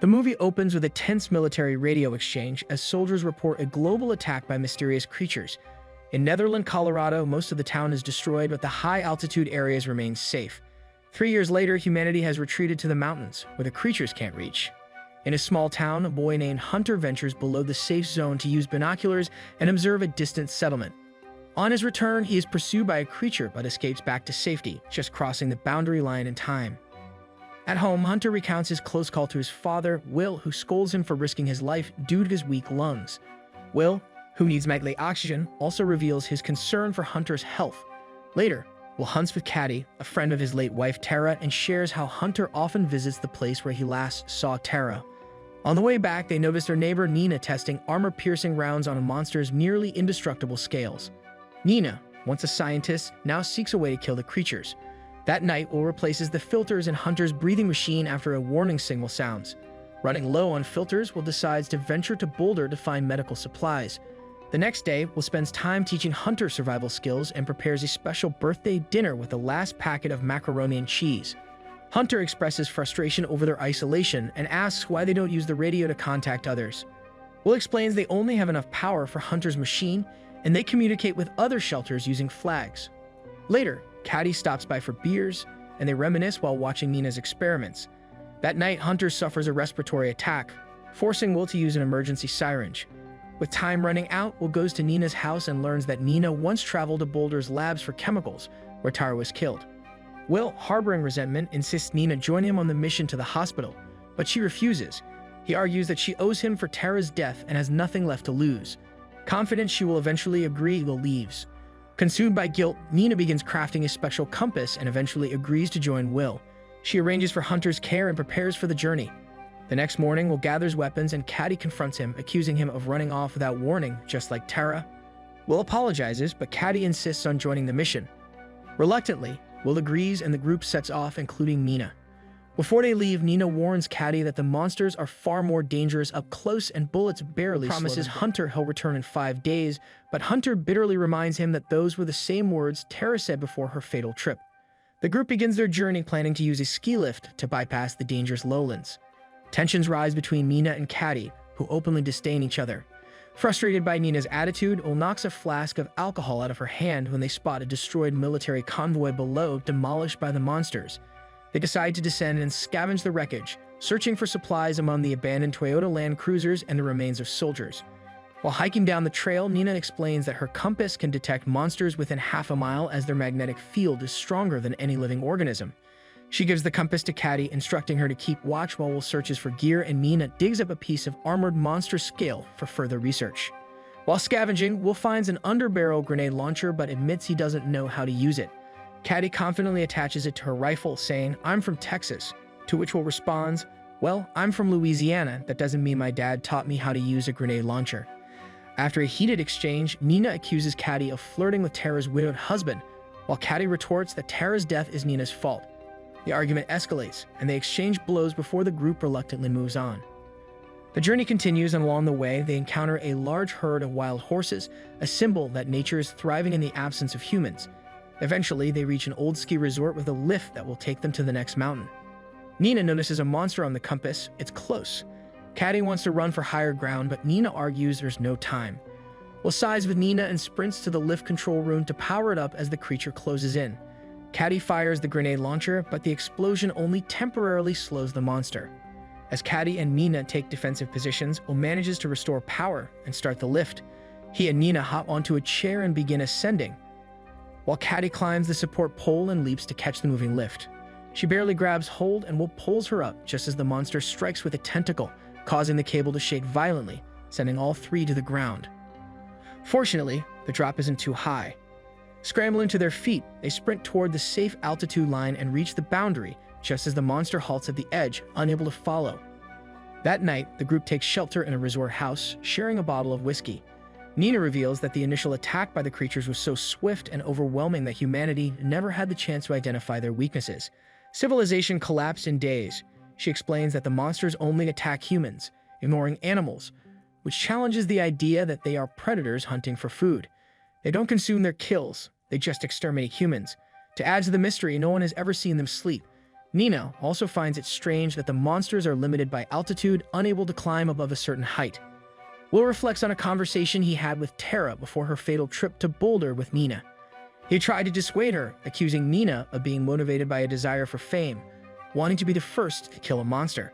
The movie opens with a tense military radio exchange as soldiers report a global attack by mysterious creatures. In Netherland, Colorado, most of the town is destroyed, but the high-altitude areas remain safe. 3 years later, humanity has retreated to the mountains, where the creatures can't reach. In a small town, a boy named Hunter ventures below the safe zone to use binoculars and observe a distant settlement. On his return, he is pursued by a creature but escapes back to safety, just crossing the boundary line in time. At home, Hunter recounts his close call to his father, Will, who scolds him for risking his life due to his weak lungs. Will, who needs nightly oxygen, also reveals his concern for Hunter's health. Later, Will hunts with Caddy, a friend of his late wife Tara, and shares how Hunter often visits the place where he last saw Tara. On the way back, they notice their neighbor Nina testing armor-piercing rounds on a monster's nearly indestructible scales. Nina, once a scientist, now seeks a way to kill the creatures. That night, Will replaces the filters in Hunter's breathing machine after a warning signal sounds. Running low on filters, Will decides to venture to Boulder to find medical supplies. The next day, Will spends time teaching Hunter survival skills and prepares a special birthday dinner with the last packet of macaroni and cheese. Hunter expresses frustration over their isolation and asks why they don't use the radio to contact others. Will explains they only have enough power for Hunter's machine, and they communicate with other shelters using flags. Later, Caddy stops by for beers, and they reminisce while watching Nina's experiments. That night, Hunter suffers a respiratory attack, forcing Will to use an emergency syringe. With time running out, Will goes to Nina's house and learns that Nina once traveled to Boulder's labs for chemicals, where Tara was killed. Will, harboring resentment, insists Nina join him on the mission to the hospital, but she refuses. He argues that she owes him for Tara's death and has nothing left to lose. Confident she will eventually agree, Will leaves. Consumed by guilt, Nina begins crafting a special compass and eventually agrees to join Will. She arranges for Hunter's care and prepares for the journey. The next morning, Will gathers weapons and Caddy confronts him, accusing him of running off without warning, just like Tara. Will apologizes, but Caddy insists on joining the mission. Reluctantly, Will agrees and the group sets off, including Nina. Before they leave, Nina warns Caddy that the monsters are far more dangerous up close and bullets barely promises Hunter he'll return in 5 days, but Hunter bitterly reminds him that those were the same words Tara said before her fatal trip. The group begins their journey planning to use a ski lift to bypass the dangerous lowlands. Tensions rise between Nina and Caddy, who openly disdain each other. Frustrated by Nina's attitude, Will knocks a flask of alcohol out of her hand when they spot a destroyed military convoy below, demolished by the monsters. They decide to descend and scavenge the wreckage, searching for supplies among the abandoned Toyota Land Cruisers and the remains of soldiers. While hiking down the trail, Nina explains that her compass can detect monsters within half a mile as their magnetic field is stronger than any living organism. She gives the compass to Caddy, instructing her to keep watch while Will searches for gear, and Nina digs up a piece of armored monster scale for further research. While scavenging, Will finds an underbarrel grenade launcher but admits he doesn't know how to use it. Caddy confidently attaches it to her rifle, saying, "I'm from Texas," to which Will responds, "Well, I'm from Louisiana. That doesn't mean my dad taught me how to use a grenade launcher." After a heated exchange, Nina accuses Caddy of flirting with Tara's widowed husband, while Caddy retorts that Tara's death is Nina's fault. The argument escalates, and they exchange blows before the group reluctantly moves on. The journey continues, and along the way, they encounter a large herd of wild horses, a symbol that nature is thriving in the absence of humans. Eventually, they reach an old ski resort with a lift that will take them to the next mountain. Nina notices a monster on the compass. It's close. Caddy wants to run for higher ground, but Nina argues there's no time. Will sides with Nina and sprints to the lift control room to power it up as the creature closes in. Caddy fires the grenade launcher, but the explosion only temporarily slows the monster. As Caddy and Nina take defensive positions, Will manages to restore power and start the lift. He and Nina hop onto a chair and begin ascending, while Caddy climbs the support pole and leaps to catch the moving lift. She barely grabs hold, and Will pulls her up just as the monster strikes with a tentacle, causing the cable to shake violently, sending all three to the ground. Fortunately, the drop isn't too high. Scrambling to their feet, they sprint toward the safe altitude line and reach the boundary just as the monster halts at the edge, unable to follow. That night, the group takes shelter in a resort house, sharing a bottle of whiskey. Nina reveals that the initial attack by the creatures was so swift and overwhelming that humanity never had the chance to identify their weaknesses. Civilization collapsed in days. She explains that the monsters only attack humans, ignoring animals, which challenges the idea that they are predators hunting for food. They don't consume their kills, they just exterminate humans. To add to the mystery, no one has ever seen them sleep. Nina also finds it strange that the monsters are limited by altitude, unable to climb above a certain height. Will reflects on a conversation he had with Tara before her fatal trip to Boulder with Nina. He tried to dissuade her, accusing Nina of being motivated by a desire for fame, wanting to be the first to kill a monster.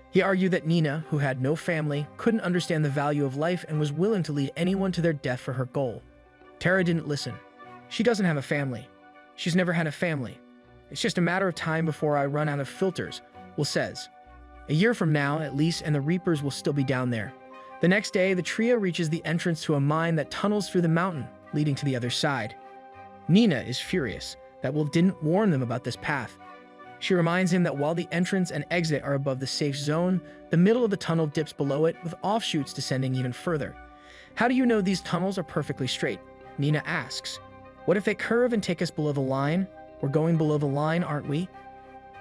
He argued that Nina, who had no family, couldn't understand the value of life and was willing to lead anyone to their death for her goal. Tara didn't listen. She doesn't have a family. She's never had a family. It's just a matter of time before I run out of filters, Will says. A year from now, at least, and the Reapers will still be down there. The next day, the trio reaches the entrance to a mine that tunnels through the mountain, leading to the other side. Nina is furious that Will didn't warn them about this path. She reminds him that while the entrance and exit are above the safe zone, the middle of the tunnel dips below it, with offshoots descending even further. How do you know these tunnels are perfectly straight? Nina asks. What if they curve and take us below the line? We're going below the line, aren't we?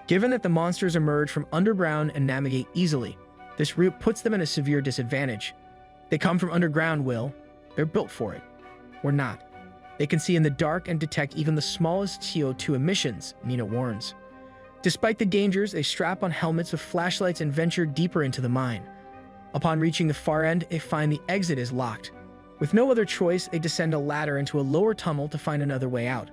Given that the monsters emerge from underground and navigate easily, this route puts them in a severe disadvantage. They come from underground, Will. They're built for it. We're not. They can see in the dark and detect even the smallest CO2 emissions, Nina warns. Despite the dangers, they strap on helmets with flashlights and venture deeper into the mine. Upon reaching the far end, they find the exit is locked. With no other choice, they descend a ladder into a lower tunnel to find another way out.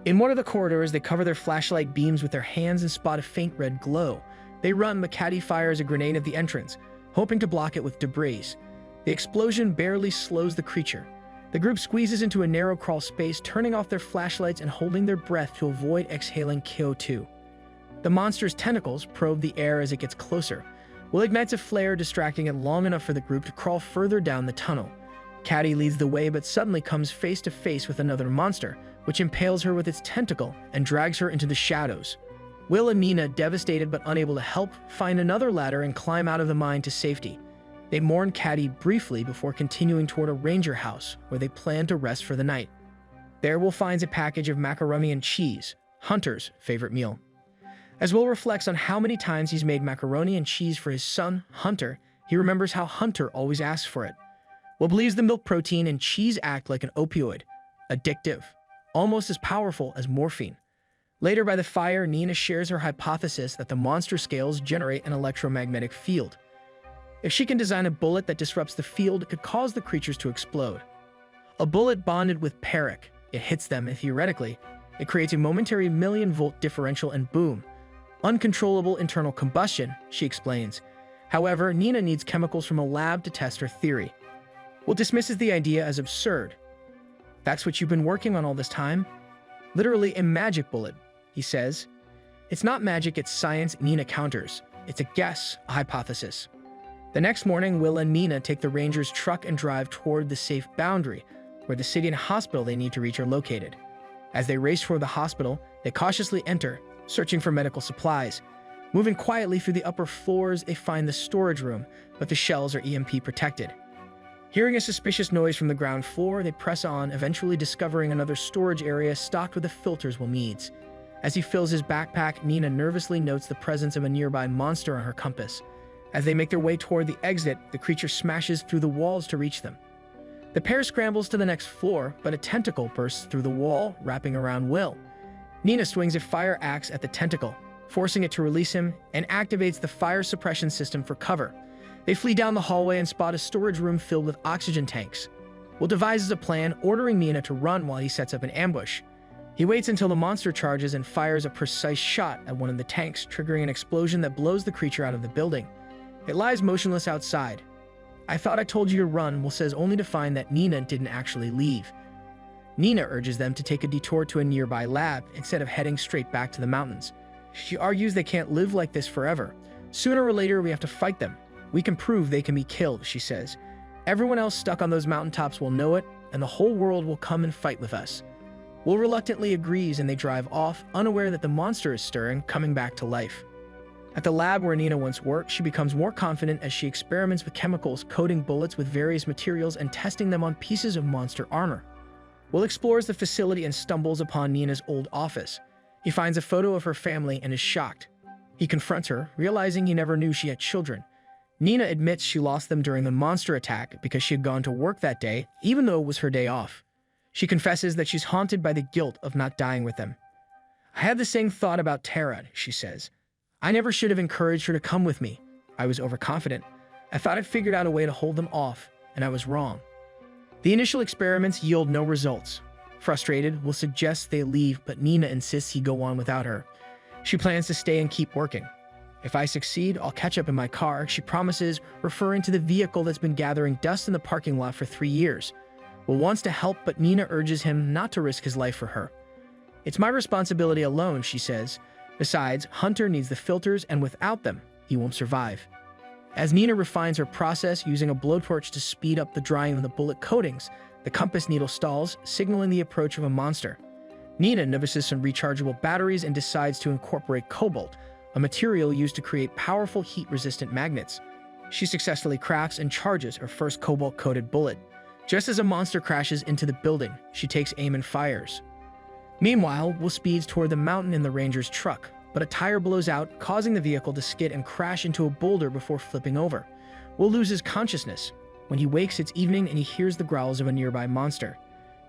In one of the corridors, they cover their flashlight beams with their hands and spot a faint red glow. They run, but Caddy fires a grenade at the entrance, hoping to block it with debris. The explosion barely slows the creature. The group squeezes into a narrow crawl space, turning off their flashlights and holding their breath to avoid exhaling CO2. The monster's tentacles probe the air as it gets closer. Will ignites a flare, distracting it long enough for the group to crawl further down the tunnel. Caddy leads the way, but suddenly comes face to face with another monster, which impales her with its tentacle and drags her into the shadows. Will and Nina, devastated but unable to help, find another ladder and climb out of the mine to safety. They mourn Caddy briefly before continuing toward a ranger house, where they plan to rest for the night. There, Will finds a package of macaroni and cheese, Hunter's favorite meal. As Will reflects on how many times he's made macaroni and cheese for his son, Hunter, he remembers how Hunter always asks for it. Will believes the milk protein and cheese act like an opioid, addictive, almost as powerful as morphine. Later by the fire, Nina shares her hypothesis that the monster scales generate an electromagnetic field. If she can design a bullet that disrupts the field, it could cause the creatures to explode. A bullet bonded with Peric, it hits them and theoretically, it creates a momentary million-volt differential and boom. Uncontrollable internal combustion, she explains. However, Nina needs chemicals from a lab to test her theory. Will dismisses the idea as absurd. That's what you've been working on all this time? Literally a magic bullet, he says. It's not magic, it's science, Nina counters. It's a guess, a hypothesis. The next morning, Will and Nina take the Rangers' truck and drive toward the safe boundary, where the city and hospital they need to reach are located. As they race toward the hospital, they cautiously enter, searching for medical supplies. Moving quietly through the upper floors, they find the storage room, but the shells are EMP protected. Hearing a suspicious noise from the ground floor, they press on, eventually discovering another storage area stocked with the filters Will needs. As he fills his backpack, Nina nervously notes the presence of a nearby monster on her compass. As they make their way toward the exit, the creature smashes through the walls to reach them. The pair scrambles to the next floor, but a tentacle bursts through the wall, wrapping around Will. Nina swings a fire axe at the tentacle, forcing it to release him, and activates the fire suppression system for cover. They flee down the hallway and spot a storage room filled with oxygen tanks. Will devises a plan, ordering Nina to run while he sets up an ambush. He waits until the monster charges and fires a precise shot at one of the tanks, triggering an explosion that blows the creature out of the building. It lies motionless outside. I thought I told you to run, Will says, only to find that Nina didn't actually leave. Nina urges them to take a detour to a nearby lab instead of heading straight back to the mountains. She argues they can't live like this forever. Sooner or later, we have to fight them. We can prove they can be killed, she says. Everyone else stuck on those mountaintops will know it, and the whole world will come and fight with us. Will reluctantly agrees, and they drive off, unaware that the monster is stirring, coming back to life. At the lab where Nina once worked, she becomes more confident as she experiments with chemicals, coating bullets with various materials and testing them on pieces of monster armor. Will explores the facility and stumbles upon Nina's old office. He finds a photo of her family and is shocked. He confronts her, realizing he never knew she had children. Nina admits she lost them during the monster attack because she had gone to work that day, even though it was her day off. She confesses that she's haunted by the guilt of not dying with them. I had the same thought about Tara, she says. I never should have encouraged her to come with me. I was overconfident. I thought I figured out a way to hold them off, and I was wrong. The initial experiments yield no results. Frustrated, Will suggests they leave, but Nina insists he go on without her. She plans to stay and keep working. If I succeed, I'll catch up in my car, she promises, referring to the vehicle that's been gathering dust in the parking lot for 3 years. Will wants to help, but Nina urges him not to risk his life for her. It's my responsibility alone, she says. Besides, Hunter needs the filters, and without them, he won't survive. As Nina refines her process using a blowtorch to speed up the drying of the bullet coatings, the compass needle stalls, signaling the approach of a monster. Nina notices some rechargeable batteries and decides to incorporate cobalt, a material used to create powerful heat-resistant magnets. She successfully crafts and charges her first cobalt-coated bullet. Just as a monster crashes into the building, she takes aim and fires. Meanwhile, Will speeds toward the mountain in the Ranger's truck, but a tire blows out, causing the vehicle to skid and crash into a boulder before flipping over. Will loses consciousness. When he wakes, it's evening and he hears the growls of a nearby monster.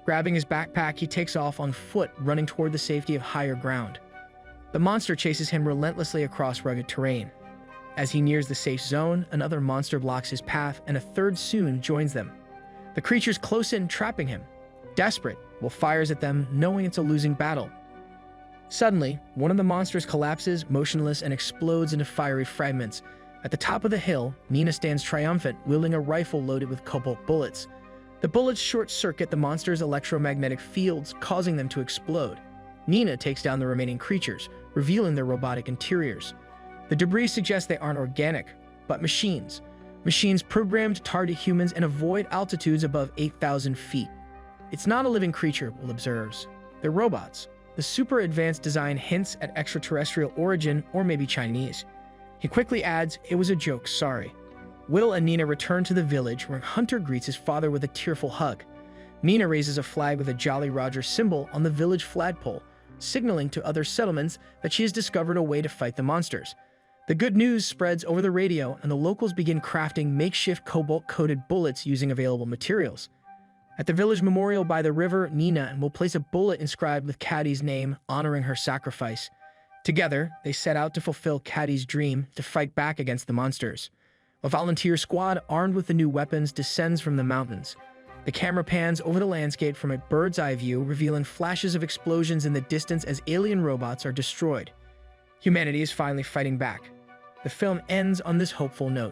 Grabbing his backpack, he takes off on foot, running toward the safety of higher ground. The monster chases him relentlessly across rugged terrain. As he nears the safe zone, another monster blocks his path, and a third soon joins them. The creatures close in, trapping him. Desperate, Will fires at them, knowing it's a losing battle. Suddenly, one of the monsters collapses, motionless, and explodes into fiery fragments. At the top of the hill, Nina stands triumphant, wielding a rifle loaded with cobalt bullets. The bullets short-circuit the monster's electromagnetic fields, causing them to explode. Nina takes down the remaining creatures, revealing their robotic interiors. The debris suggests they aren't organic, but machines. Machines programmed to target humans and avoid altitudes above 8,000 feet. It's not a living creature, Will observes. They're robots. The super advanced design hints at extraterrestrial origin or maybe Chinese. He quickly adds, "It was a joke, sorry." Will and Nina return to the village, where Hunter greets his father with a tearful hug. Nina raises a flag with a Jolly Roger symbol on the village flagpole, signaling to other settlements that she has discovered a way to fight the monsters. The good news spreads over the radio, and the locals begin crafting makeshift cobalt-coated bullets using available materials. At the village memorial by the river, Nina will place a bullet inscribed with Caddy's name, honoring her sacrifice. Together, they set out to fulfill Caddy's dream to fight back against the monsters. A volunteer squad, armed with the new weapons, descends from the mountains. The camera pans over the landscape from a bird's-eye view, revealing flashes of explosions in the distance as alien robots are destroyed. Humanity is finally fighting back. The film ends on this hopeful note.